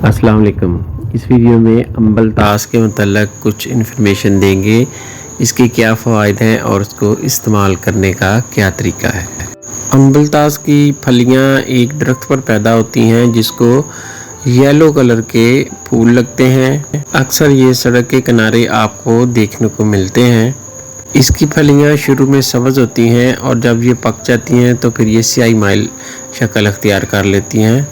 अस्सलाम वालेकुम। इस वीडियो में अम्बलतास के मतलब कुछ इन्फॉर्मेशन देंगे, इसके क्या फ़वाइद हैं और उसको इस्तेमाल करने का क्या तरीका है। अम्बलतास की फलियां एक दरख्त पर पैदा होती हैं जिसको येलो कलर के फूल लगते हैं। अक्सर ये सड़क के किनारे आपको देखने को मिलते हैं। इसकी फलियां शुरू में सब्ज़ होती हैं और जब ये पक जाती हैं तो फिर ये स्याही माइल शक्ल अख्तियार कर लेती हैं।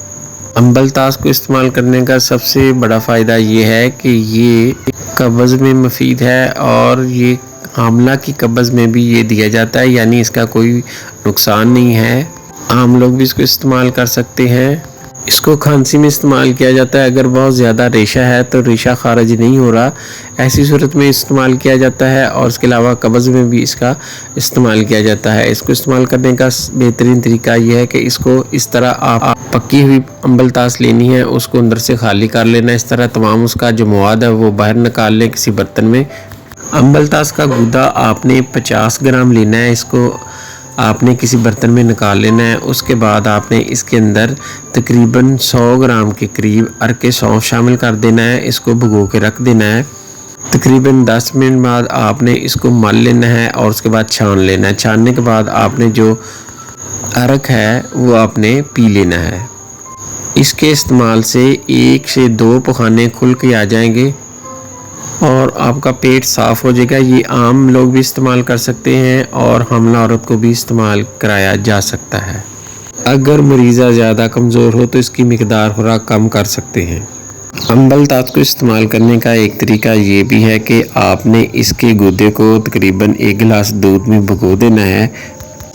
अम्बलतास को इस्तेमाल करने का सबसे बड़ा फ़ायदा ये है कि ये कब्ज़ में मुफीद है और ये आंवला की कब्ज़ में भी ये दिया जाता है, यानी इसका कोई नुकसान नहीं है। आम लोग भी इसको इस्तेमाल कर सकते हैं। इसको खांसी में इस्तेमाल किया जाता है। अगर बहुत ज़्यादा रेशा है तो रेशा खारिज नहीं हो रहा, ऐसी सूरत में इस्तेमाल किया जाता है। और इसके अलावा कब्ज़ में भी इसका इस्तेमाल किया जाता है। इसको इस्तेमाल करने का बेहतरीन तरीका यह है कि इसको इस तरह आप पकी हुई अम्बलतास लेनी है, उसको अंदर से खाली कर लेना है। इस तरह तमाम उसका जो मवाद है वो बाहर निकाल लें किसी बर्तन में। अम्बलतास का गूदा आपने 50 ग्राम लेना है। इसको आपने किसी बर्तन में निकाल लेना है। उसके बाद आपने इसके अंदर तकरीबन 100 ग्राम के करीब अरके सौंफ शामिल कर देना है। इसको भिगो के रख देना है। तकरीबन 10 मिनट बाद आपने इसको मल लेना है और उसके बाद छान लेना है। छानने के बाद आपने जो अरक है वो आपने पी लेना है। इसके इस्तेमाल से 1 से 2 पखाने खुल के आ जाएंगे और आपका पेट साफ़ हो जाएगा। ये आम लोग भी इस्तेमाल कर सकते हैं और हमला औरत को भी इस्तेमाल कराया जा सकता है। अगर मरीज़ा ज़्यादा कमज़ोर हो तो इसकी मिकदार थोड़ा कम कर सकते हैं। अम्बलतास को इस्तेमाल करने का एक तरीका ये भी है कि आपने इसके गूदे को तकरीबन 1 गिलास दूध में भिगो देना है।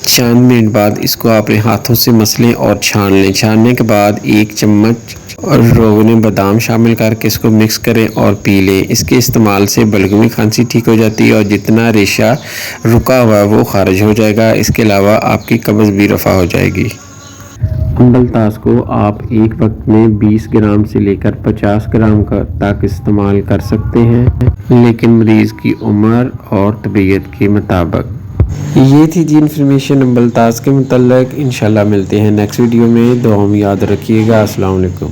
4 मिनट बाद इसको अपने हाथों से मसलें और छान लें। छानने के बाद 1 चम्मच और रोगन बादाम शामिल करके इसको मिक्स करें और पी लें। इसके इस्तेमाल से बलगमी खांसी ठीक हो जाती है और जितना रेशा रुका हुआ है वो खारिज हो जाएगा। इसके अलावा आपकी कब्ज़ भी रफ़ा हो जाएगी। अम्बलतास को आप एक वक्त में 20 ग्राम से लेकर 50 ग्राम तक इस्तेमाल कर सकते हैं, लेकिन मरीज़ की उम्र और तबीयत के मुताबिक। ये थी जी इन्फॉर्मेशन अम्बलतास के मुतल्लिक़। इंशाल्लाह मिलते हैं नेक्स्ट वीडियो में। दुआ में याद रखिएगा। अस्सलाम वालेकुम।